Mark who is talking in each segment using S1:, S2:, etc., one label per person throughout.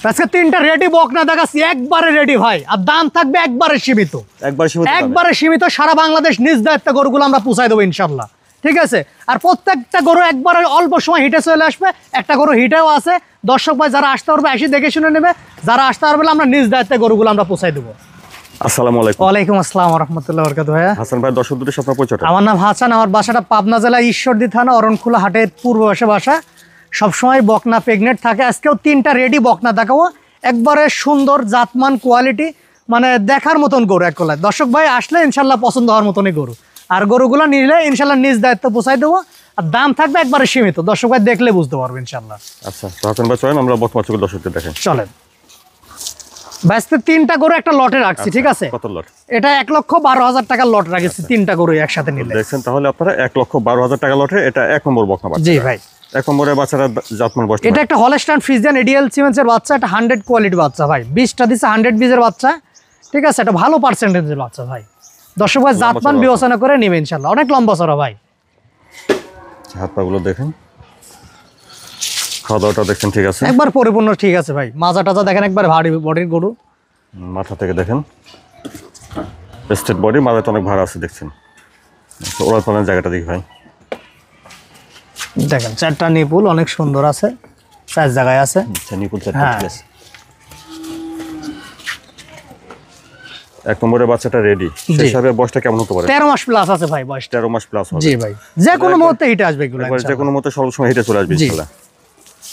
S1: আজকে তিনটা রেডি বকনা দেখাচ্ছি, একবারে রেডি ভাই, আর দাম থাকবে একবারে সীমিত, একবারে সীমিত। সারা বাংলাদেশ নিজ দায়িত্বে গরুগুলো আমরা পৌঁছাই দেবো ইনশাল্লাহ, ঠিক আছে। আর প্রত্যেকটা গরু একবারে অল্প সময় হিটে চলে আসবে, একটা গরু হিটেও আছে। দর্শক ভাই যারা আসতে পারবে এসে দেখে শুনে নেবে, যারা আসতে পারবে আমরা নিজ দায়িত্বে গরুগুলো আমরা পৌঁছাই দেবো।
S2: আসসালামু আলাইকুম।
S1: ওয়ালাইকুম আসসালাম ওয়া রাহমাতুল্লাহি ওয়া বারাকাতুহু। ভাইয়া
S2: হাসান ভাই, দর্শকদের সাথে পরিচয়।
S1: আমার নাম হাসান, আমার বাসাটা পাবনা জেলা ঈশ্বরদী থানা অরণখোলা হাটের পূর্ব পাশে বাসা। সবসময় বকনা প্রেগনেন্ট থাকে। আজকেও তিনটা রেডি বকনা দেখাবো, একবারে সুন্দর জাতমান কোয়ালিটি, মানে দেখার মতন গরু এক কথায়। দর্শক ভাই আসলে ইনশাল্লাহ পছন্দ হওয়ার মতনই গরু, আর গরুগুলো নিলে ইনশাল্লাহ নিজ দায়িত্ব পৌঁছাই দেবো, আর দাম থাকবে একবারে সীমিত। দর্শক ভাই দেখলে বুঝতে পারবে ইনশাল্লাহ।
S2: আচ্ছা হাসান ভাই, চলেন আমরা বর্তমান চোখে দর্শকদের দেখেন।
S1: চলেন ভাই, তিনটা গরু একটা লটে রাখছি, ঠিক আছে।
S2: কত লট?
S1: এটা 1,12,000 টাকার লট রাখছি, তিনটা গরু একসাথে নিলে।
S2: দেখছেন তাহলে আপনারা 1,12,000 টাকা লটে, এটা 1 নম্বর বকনা বাচ্চা।
S1: জি ভাই,
S2: 1 নম্বরের বাচ্চারা জাতমান বয়স।
S1: এটা একটা হলস্টাইন ফ্রিজিয়ান এডিএল সিমেন্সের বাচ্চা, এটা 100 কোয়ালিটি বাচ্চা ভাই। 20টা দিচ্ছে 100 বীজের বাচ্চা, ঠিক আছে। এটা ভালো পার্সেন্টেজের বাচ্চা ভাই। দর্শক ভাই জাতমান বিবেচনা করে নেবে ইনশাল্লাহ, অনেক লম্বা চড়া ভাই।
S2: হাত পা গুলো দেখেন, খাওয়া দাওয়াটা দেখছেন, ঠিক আছে,
S1: একবার পরিপূর্ণ ঠিক আছে ভাই। মাজা টাজা দেখেন, একবার ভারী বডির গরু।
S2: মাথা থেকে দেখেন স্টেট বডি, মাথাটা অনেক ভার আছে দেখছেন। ওরাল পালার জায়গাটা দেখি ভাই,
S1: দেখেন চারটা নিপুল অনেক সুন্দর আছে, 4 জায়গায় আছে।
S2: আচ্ছা, নিপুল চারটা ঠিক আছে। 1 নম্বরের বাচ্চাটা রেডি। সেই হিসাবে বয়সটা কেমন হতে পারে?
S1: 13 মাস প্লাস আছে ভাই বয়স।
S2: 13 মাস প্লাস হবে।
S1: জি ভাই, যে কোনো মুহূর্তে হিটে আসবে এগুলো
S2: ইনশাআল্লাহ। যে কোনো মুহূর্তে সব সময় হিটে চলে আসবে ইনশাআল্লাহ।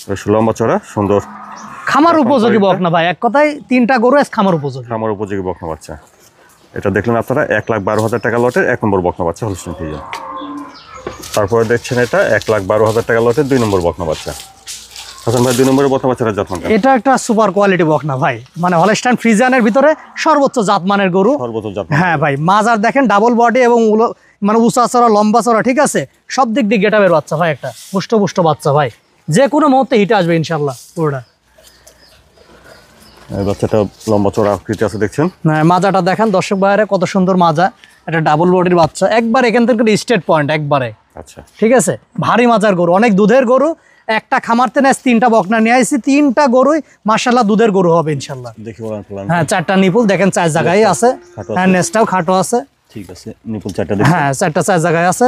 S2: বেশ লম্বা চড়া সুন্দর
S1: খামার উপযোগী বকনা ভাই, এক কথায় তিনটা গরু খামার উপযোগী।
S2: খামার উপযোগী বকনা বাচ্চা। এটা দেখলেন আপনারা 1,12,000 টাকা লটের 1 নম্বর বকনা বাচ্চা হলস্টাইন ফ্রিজিয়ান। তারপরে দেখছেন এটা 1,12,000 টাকা লটের 2 নম্বর বকনা বাচ্চা। হাসান ভাই, 2 নম্বরের বকনা বাচ্চাটা জাতমান?
S1: এটা একটা সুপার কোয়ালিটি বকনা ভাই, মানে হলস্টাইন ফ্রিজিয়ানের ভিতরে সর্বোচ্চ জাতমানের গরু।
S2: সর্বোচ্চ জাত।
S1: হ্যাঁ ভাই, মাজার দেখেন ডাবল বডি এবং মানে উঁচা চড়া লম্বা চড়া, ঠিক আছে। সব দিক দিয়ে গেটাবের বাচ্চা ভাই, একটা পুষ্ট বাচ্চা ভাই। যে কোনো মুহূর্তে হিটে আসবে ইনশাল্লাহ পুরোটা।
S2: এই বাচ্চাটা লম্বা চড়া আকৃতি আছে দেখছেন।
S1: মাজাটা দেখেন দর্শক ভাইরে, কত সুন্দর মাজা। এটা ডাবল বডির বাচ্চা, একবার এখান থেকে স্টেট পয়েন্ট একবারে। আচ্ছা, ঠিক আছে। ভারী মাজার গরু, অনেক দুধের গরু। একটা খামারতে না 3টা বকনা নিয়ে আসছি, 3টা গরুই মাশাআল্লাহ দুধের গরু হবে ইনশাল্লাহ।
S2: দেখি
S1: হ্যাঁ, 4টা নিপুল দেখেন 4 জায়গায় আছে। হ্যাঁ, নেসটাও খাটো আছে,
S2: ঠিক আছে। নিপুল 4টা দেখেন।
S1: হ্যাঁ, 4টা 4 জায়গায় আছে।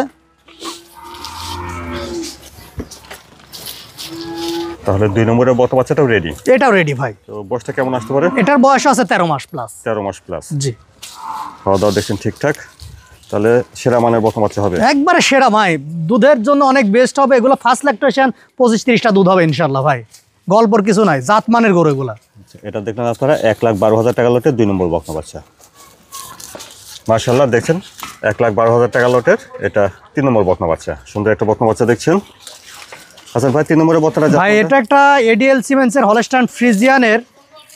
S2: তাহলে 2 নম্বরের বকনা বাচ্চাটাও রেডি।
S1: এটাও রেডি ভাই।
S2: তো বয়সটা কেমন আসতে পারে?
S1: এটার বয়স আছে 13 মাস প্লাস।
S2: 13 মাস প্লাস।
S1: জি।
S2: খাওয়া দাওয়া দেখছেন ঠিকঠাক, তাহলে সেরা মানের বকনা বাচ্চা হবে।
S1: একবারে সেরা ভাই, দুধের জন্য অনেক বেস্ট হবে এগুলো। ফার্স্ট ল্যাকটেশন 25-30টা দুধ হবে ইনশাল্লাহ ভাই, গল্পর কিছু নাই, জাতমানের গরু এগুলা।
S2: এটা দেখলেন আপনারা 1,12,000 টাকা লটের 2 নম্বর বকনা বাচ্চা। মাশাআল্লাহ, দেখছেন 1,12,000 টাকা লটের এটা 3 নম্বর বকনা বাচ্চা। সুন্দর একটা বকনা বাচ্চা দেখছেন। হাসান ভাই, 3 নম্বরের বকনাটা
S1: ভাই, এটা একটা এডিএল সিমেন্সের হলস্টাইন ফ্রিজিয়ানের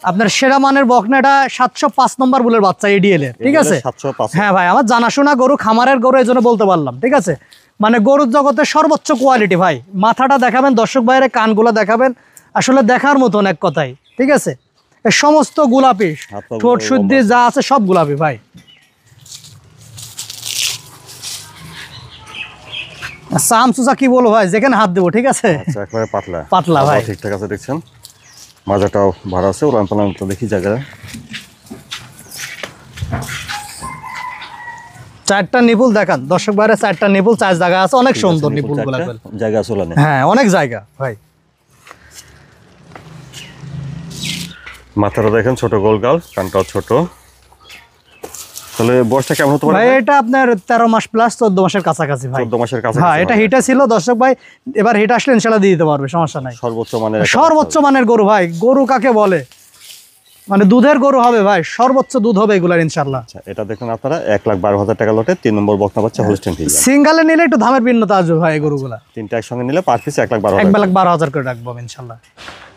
S1: আপনার সেরা মানের বকনাটা 705 নম্বর বুলের বাচ্চা এডিএল এর, ঠিক আছে।
S2: 705।
S1: হ্যাঁ ভাই, আমার জানাশোনা গরু, খামারের গরু, এই জন্য বলতে পারলাম, ঠিক আছে। মানে গরুর জগতের সর্বোচ্চ কোয়ালিটি ভাই। মাথাটা দেখাবেন দর্শক ভাইয়ের, কানগুলো দেখাবেন, আসলে দেখার মতন এক কথাই, ঠিক আছে। এই সমস্ত গোলাপি, ঠোঁট শুদ্ধি যা আছে সব গোলাপি ভাই। সামসুসা কি বলবো ভাই, যেখানে হাত দেবো, ঠিক আছে।
S2: আচ্ছা, একবারে পাতলা
S1: পাতলা ভাই,
S2: ঠিকঠাক আছে দেখছেন। মাজাটাও ভাড়া আছে, ওরান পালান তো দেখি জায়গা।
S1: 4টা নিপুল দেখান দর্শক ভাইরা, 4টা নিপুল 4 জায়গা আছে, অনেক সুন্দর নিপুল গুলা।
S2: জায়গা আছে ওলানে?
S1: হ্যাঁ, অনেক জায়গা ভাই।
S2: মাথাটা দেখেন ছোট গোলগাল, কানটাও ছোট। তাহলে বয়সটা কেমন হতে পারে
S1: ভাই? এটা আপনার 13 মাস প্লাস, 14 মাসের কাছাকাছি ভাই।
S2: 14 মাসের কাছাকাছি।
S1: হ্যাঁ, এটা হিটা ছিল দর্শক ভাই, এবার হিটা আসলে ইনশাআল্লাহ দিয়ে দিতে পারবে, সমস্যা নাই। সর্বোচ্চ মানের গরু ভাই। গরু কাকে বলে, মানে দুধের গরু হবে ভাই, সর্বোচ্চ দুধ হবে এগুলার ইনশাআল্লাহ।
S2: আচ্ছা, এটা দেখুন আপনারা 1,12,000 টাকা লটে 3 নম্বর বকনা বাচ্চা হলস্টাইন ফ্রিজিয়ান।
S1: সিঙ্গেলে নিলে একটু দামের ভিন্নতা আসবে ভাই, এই গরুগুলা
S2: 3টা একসঙ্গে নিলে পার পিস 1,12,000।
S1: 1,12,000 করে রাখবো ইনশাআল্লাহ।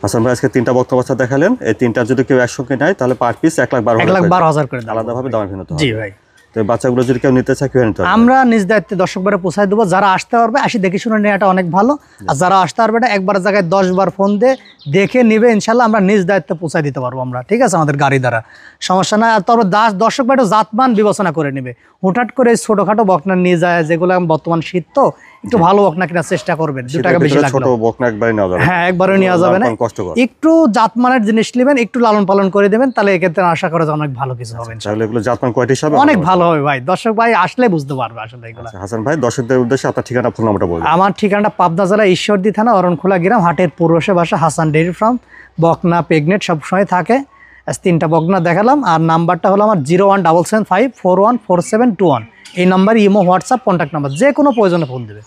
S2: হাসান ভাই, আজকে 3টা বকনা বাচ্চা দেখালেন, এই 3টা যদি কেউ একসঙ্গে নেয় তাহলে পার পিস
S1: 1,12,000 করে
S2: আলাদাভাবে দামের ভিন্নতা হবে।
S1: জি ভাই।
S2: তো বাচ্চাগুলো যদি কেউ নিতে চায়, কেউ নিতে হবে?
S1: আমরা নিজ দায়িত্বে দর্শকবারে পৌঁছায় দেবো। যারা আসতে পারবে আসি দেখে শুনে নেওয়াটা অনেক ভালো, আর যারা আসতে পারবে না একবার জায়গায় 10 বার ফোন দিয়ে দেখে নিবে ইনশাল্লাহ, আমরা নিজ দায়িত্বে পৌঁছায় দিতে পারবো আমরা, ঠিক আছে, আমাদের গাড়ি দ্বারা, সমস্যা নাই। আর তবে দর্শক ভাই জাতমান বিবেচনা করে নেবে। হুটহাট করে ছোটোখাটো বকনা নিয়ে যায়, যেগুলো বর্তমান শীত তো একটু ভালো বকনা কেনার চেষ্টা করবেন, 2 টাকা বেশি লাগবে।
S2: ছোট বকনা একবারে নেওয়া যাবে,
S1: হ্যাঁ একবারে নেওয়া যাবে না,
S2: কষ্টকর।
S1: একটু জাতমানের জিনিস নেবেন, একটু লালন পালন করে দেবেন, তাহলে এক্ষেত্রে আশা করা যায় অনেক ভালো কিছু হবে।
S2: তাহলে এগুলো জাতমান কোয়ালিটি হিসাবে
S1: অনেক ভালো হবে ভাই, দর্শক ভাই আসলে বুঝতে পারবে আসলে এগুলো।
S2: হাসান ভাই, দর্শকদের উদ্দেশ্যে আপনার ঠিকানা, ফোন নাম্বারটা বলুন।
S1: আমার ঠিকানাটা পাবনা জেলা ঈশ্বরদী থানা অরণখোলা গ্রাম, হাটের পূর্বশে বাসা, হাসান ডেইরি ফার্ম। বকনা প্রেগনেন্ট সবসময় থাকে। 3টা বকনা দেখালাম। আর নাম্বারটা হলো আমার 01775414721। এই number imo, WhatsApp, contact number, যে কোনো প্রয়োজনে ফোন দেবে।